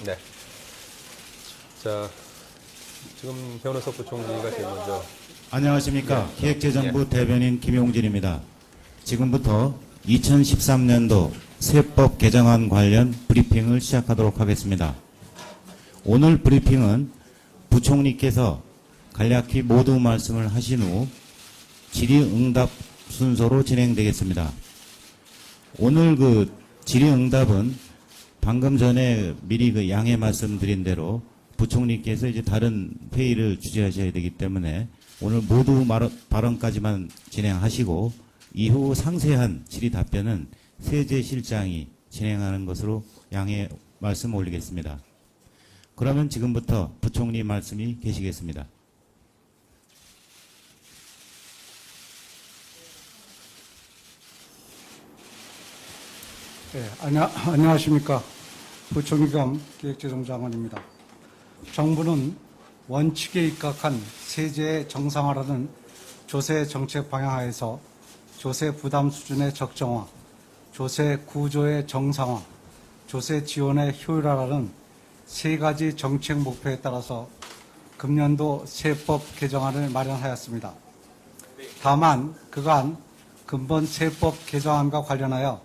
네. 자, 지금 변호석 부총리가 제일 먼저. 안녕하십니까. 기획재정부 대변인 김용진입니다. 지금부터 2013년도 세법 개정안 관련 브리핑을 시작하도록 하겠습니다. 오늘 브리핑은 부총리께서 간략히 모두 말씀을 하신 후 질의응답 순서로 진행되겠습니다. 오늘 질의응답은 방금 전에 미리 양해 말씀드린 대로 부총리께서 이제 다른 회의를 주재하셔야 되기 때문에 오늘 모두 발언까지만 진행하시고 이후 상세한 질의 답변은 세제실장이 진행하는 것으로 양해 말씀 올리겠습니다. 그러면 지금부터 부총리 말씀이 계시겠습니다. 네, 안녕하십니까. 부총리 겸 기획재정부 장관입니다. 정부는 원칙에 입각한 세제 정상화라는 조세 정책 방향하에서 조세 부담 수준의 적정화, 조세 구조의 정상화, 조세 지원의 효율화라는 세 가지 정책 목표에 따라서 금년도 세법 개정안을 마련하였습니다. 다만 그간 근본 세법 개정안과 관련하여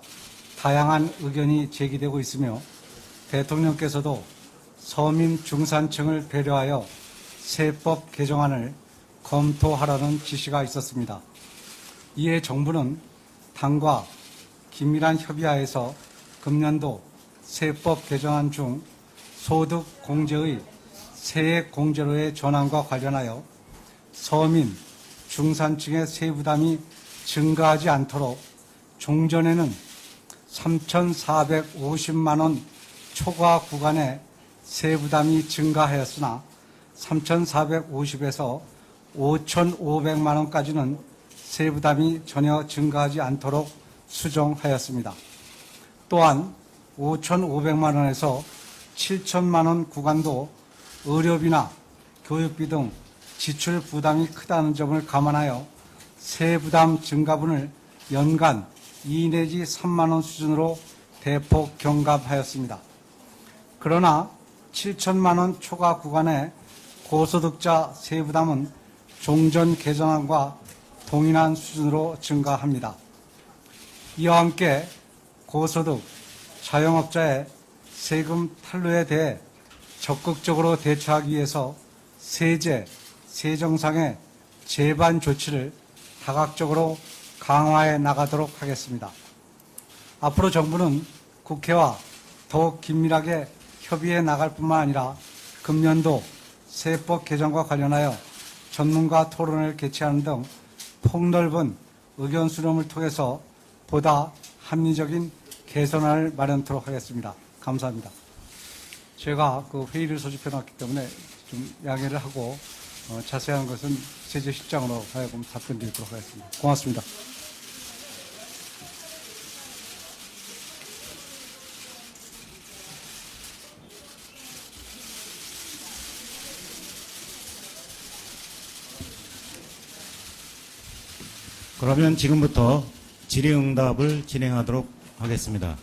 다양한 의견이 제기되고 있으며 대통령께서도 서민 중산층을 배려하여 세법 개정안을 검토하라는 지시가 있었습니다. 이에 정부는 당과 긴밀한 협의하에서 금년도 세법 개정안 중 소득 공제의 세액 공제로의 전환과 관련하여 서민, 중산층의 세부담이 증가하지 않도록 종전에는 3,450만 원 초과 구간에 세부담이 증가하였으나 3,450에서 5,500만 원까지는 세부담이 전혀 증가하지 않도록 수정하였습니다. 또한 5,500만 원에서 7,000만 원 구간도 의료비나 교육비 등 지출 부담이 크다는 점을 감안하여 세부담 증가분을 연간 2 내지 3만 원 수준으로 대폭 경감하였습니다. 그러나 7천만 원 초과 구간의 고소득자 세부담은 종전 개정안과 동일한 수준으로 증가합니다. 이와 함께 고소득, 자영업자의 세금 탈루에 대해 적극적으로 대처하기 위해서 세제, 세정상의 제반 조치를 다각적으로 강화해 나가도록 하겠습니다. 앞으로 정부는 국회와 더욱 긴밀하게 협의해 나갈 뿐만 아니라 금년도 세법 개정과 관련하여 전문가 토론을 개최하는 등 폭넓은 의견 수렴을 통해서 보다 합리적인 개선안을 마련토록 하겠습니다. 감사합니다. 제가 회의를 소집해 놨기 때문에 좀 양해를 하고 자세한 것은 세제실장으로 하여금 답변 드리도록 하겠습니다. 고맙습니다. 그러면 지금부터 질의응답을 진행하도록 하겠습니다.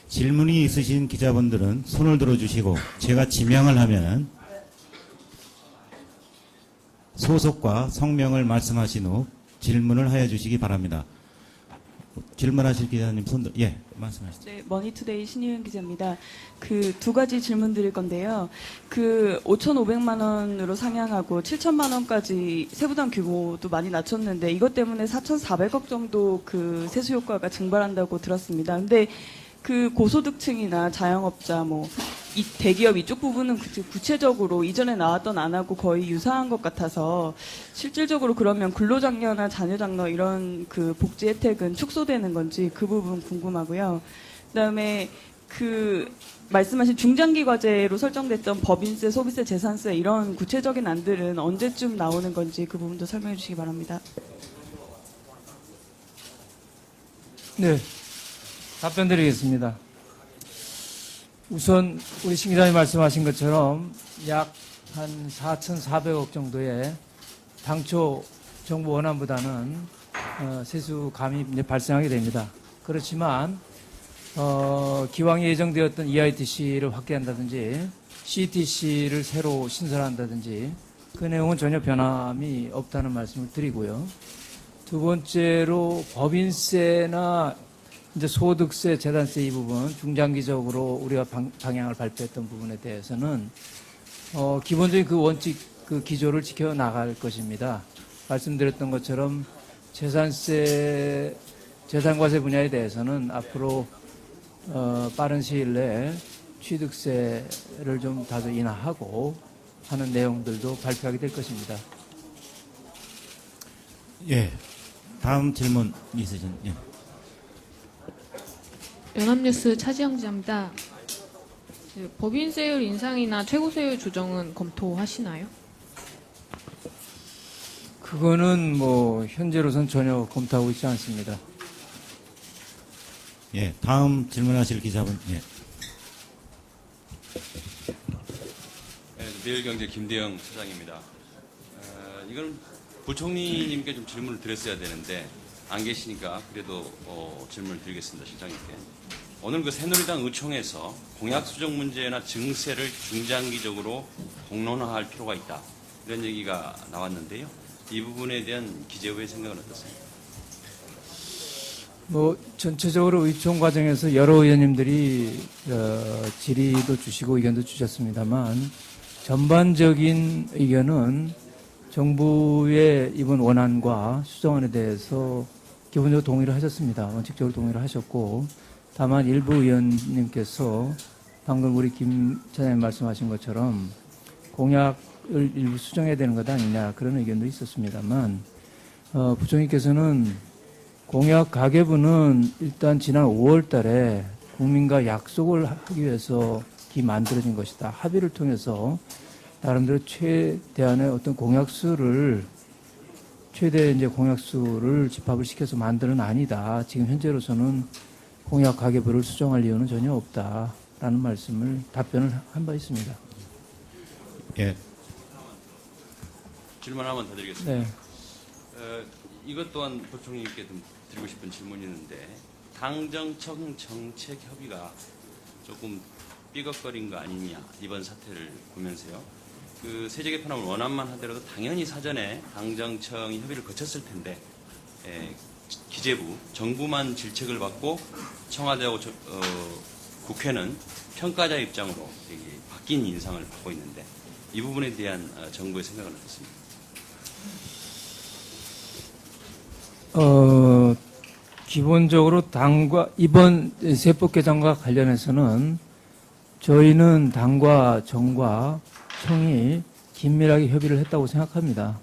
질문이 있으신 기자분들은 손을 들어주시고 제가 지명을 하면 소속과 성명을 말씀하신 후 질문을 하여 주시기 바랍니다. 질문하실 기자님 손들, 예, 말씀하시죠. 네, 머니투데이 신희은 기자입니다. 두 가지 질문 드릴 건데요. 5,500만 원으로 상향하고 7천만 원까지 세부담 규모도 많이 낮췄는데 이것 때문에 4,400억 정도 세수 효과가 증발한다고 들었습니다. 근데 고소득층이나 자영업자, 이 대기업 이쪽 부분은 구체적으로 이전에 나왔던 안하고 거의 유사한 것 같아서 실질적으로 그러면 근로장려나 자녀장려 이런 복지 혜택은 축소되는 건지 그 부분 궁금하고요. 그다음에 말씀하신 중장기 과제로 설정됐던 법인세, 소비세, 재산세 이런 구체적인 안들은 언제쯤 나오는 건지 그 부분도 설명해 주시기 바랍니다. 네, 답변 드리겠습니다. 우선 우리 신 기자님 말씀하신 것처럼 약 한 4,400억 정도의 당초 정부 원안보다는 세수 감이 발생하게 됩니다. 그렇지만 기왕 예정되었던 EITC를 확대한다든지 CTC를 새로 신설한다든지 그 내용은 전혀 변함이 없다는 말씀을 드리고요. 두 번째로 법인세나 이제 소득세, 재산세 이 부분 중장기적으로 우리가 방향을 발표했던 부분에 대해서는 기본적인 그 원칙, 그 기조를 지켜 나갈 것입니다. 말씀드렸던 것처럼 재산과세 분야에 대해서는 앞으로 빠른 시일 내에 취득세를 좀 다소 인하하고 하는 내용들도 발표하게 될 것입니다. 예. 다음 질문 있으신, 예. 연합뉴스 차지영 기자입니다. 법인세율 인상이나 최고세율 조정은 검토하시나요? 그거는 뭐 현재로선 전혀 검토하고 있지 않습니다. 예. 다음 질문하실 기자분, 예. 매일경제 김대영 차장입니다. 이건 부총리님께 좀 질문을 드렸어야 되는데 안 계시니까 그래도 질문을 드리겠습니다. 실장님께. 오늘 그 새누리당 의총에서 공약 수정 문제나 증세를 중장기적으로 공론화할 필요가 있다. 이런 얘기가 나왔는데요. 이 부분에 대한 기재부의 생각은 어떻습니까? 뭐 전체적으로 의총 과정에서 여러 의원님들이 질의도 주시고 의견도 주셨습니다만 전반적인 의견은 정부의 이번 원안과 수정안에 대해서 기본적으로 동의를 하셨습니다. 원칙적으로 동의를 하셨고 다만 일부 의원님께서 방금 우리 김 차장님 말씀하신 것처럼 공약을 일부 수정해야 되는 것 아니냐 그런 의견도 있었습니다만 부총리께서는 공약 가계부는 일단 지난 5월 달에 국민과 약속을 하기 위해서 만들어진 것이다. 합의를 통해서 나름대로 최대한의 어떤 최대 이제 공약수를 집합을 시켜서 만드는 아니다. 지금 현재로서는 공약 가계부를 수정할 이유는 전혀 없다라는 답변을 한 바 있습니다. 예. 질문 하나만 더 드리겠습니다. 네. 이것 또한 부총리께 좀 드리고 싶은 질문이 있는데 당정청 정책 협의가 조금 삐걱거린 거 아니냐 이번 사태를 보면서요. 그 세제 개편을 원안만 하더라도 당연히 사전에 당정청이 협의를 거쳤을 텐데 기재부 정부만 질책을 받고 청와대하고 국회는 평가자 입장으로 바뀐 인상을 받고 있는데 이 부분에 대한 정부의 생각은 어떻습니까? 기본적으로 이번 세법 개정과 관련해서는 저희는 당과 정과 청이 긴밀하게 협의를 했다고 생각합니다.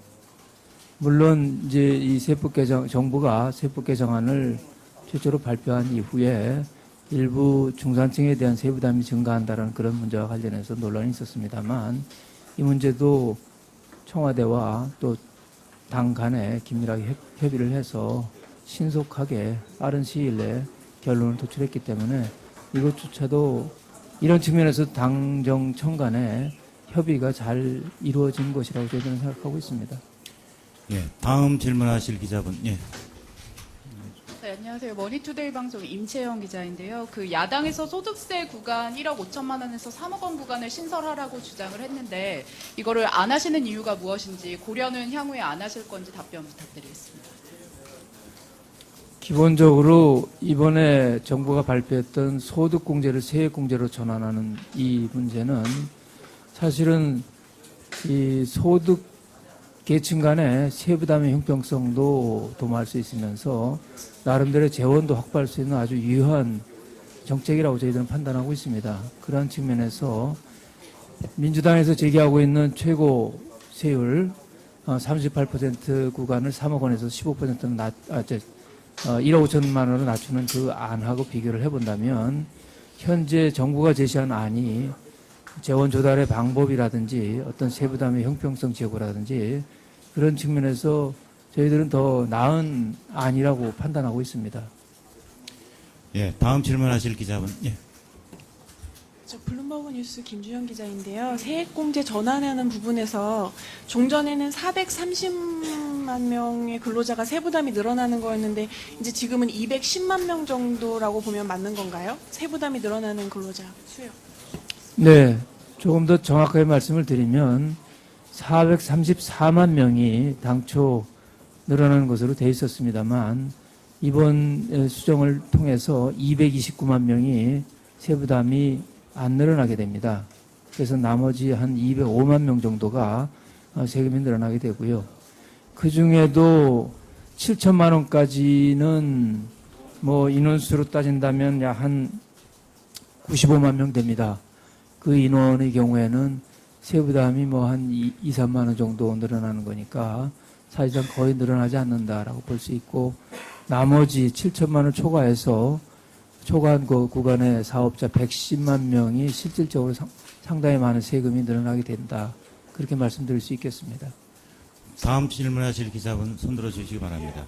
물론 이제 이 정부가 세법 개정안을 최초로 발표한 이후에 일부 중산층에 대한 세부담이 증가한다는 그런 문제와 관련해서 논란이 있었습니다만 이 문제도 청와대와 또 당 간에 긴밀하게 협의를 해서 신속하게 빠른 시일 내에 결론을 도출했기 때문에 이것조차도 이런 측면에서 당정청 간의 협의가 잘 이루어진 것이라고 저희는 생각하고 있습니다. 예. 다음 질문하실 기자분, 예. 네, 안녕하세요. 머니투데이 방송 임채영 기자인데요. 그 야당에서 소득세 구간 1억 5천만 원에서 3억 원 구간을 신설하라고 주장을 했는데 이거를 안 하시는 이유가 무엇인지 고려는 향후에 안 하실 건지 답변 부탁드리겠습니다. 기본적으로 이번에 정부가 발표했던 소득공제를 세액공제로 전환하는 이 문제는 사실은 이 소득 계층 간의 세부담의 형평성도 도모할 수 있으면서 나름대로 재원도 확보할 수 있는 아주 유효한 정책이라고 저희들은 판단하고 있습니다. 그러한 측면에서 민주당에서 제기하고 있는 최고 세율 38% 구간을 3억 원에서 15%는 1억 5천만 원으로 낮추는 그 안하고 비교를 해본다면 현재 정부가 제시한 안이 재원 조달의 방법이라든지 어떤 세부담의 형평성 제고라든지 그런 측면에서 저희들은 더 나은 안이라고 판단하고 있습니다. 예. 다음 질문하실 기자분, 예. 저 블룸버그 뉴스 김주현 기자인데요. 세액공제 전환하는 부분에서 종전에는 430만 명의 근로자가 세부담이 늘어나는 거였는데 이제 지금은 210만 명 정도라고 보면 맞는 건가요? 세부담이 늘어나는 근로자 수요. 네. 조금 더 정확하게 말씀을 드리면 434만 명이 당초 늘어나는 것으로 돼 있었습니다만 이번 수정을 통해서 229만 명이 세부담이 안 늘어나게 됩니다. 그래서 나머지 한 205만 명 정도가 세금이 늘어나게 되고요. 그 중에도 7천만 원까지는 뭐 인원수로 따진다면 약 한 95만 명 됩니다. 그 인원의 경우에는 세부담이 뭐 한 2, 3만 원 정도 늘어나는 거니까 사실상 거의 늘어나지 않는다라고 볼 수 있고 나머지 7천만 원 초과해서 초과한 그 구간의 사업자 110만 명이 실질적으로 상당히 많은 세금이 늘어나게 된다. 그렇게 말씀드릴 수 있겠습니다. 다음 질문하실 기자분 손들어 주시기 바랍니다.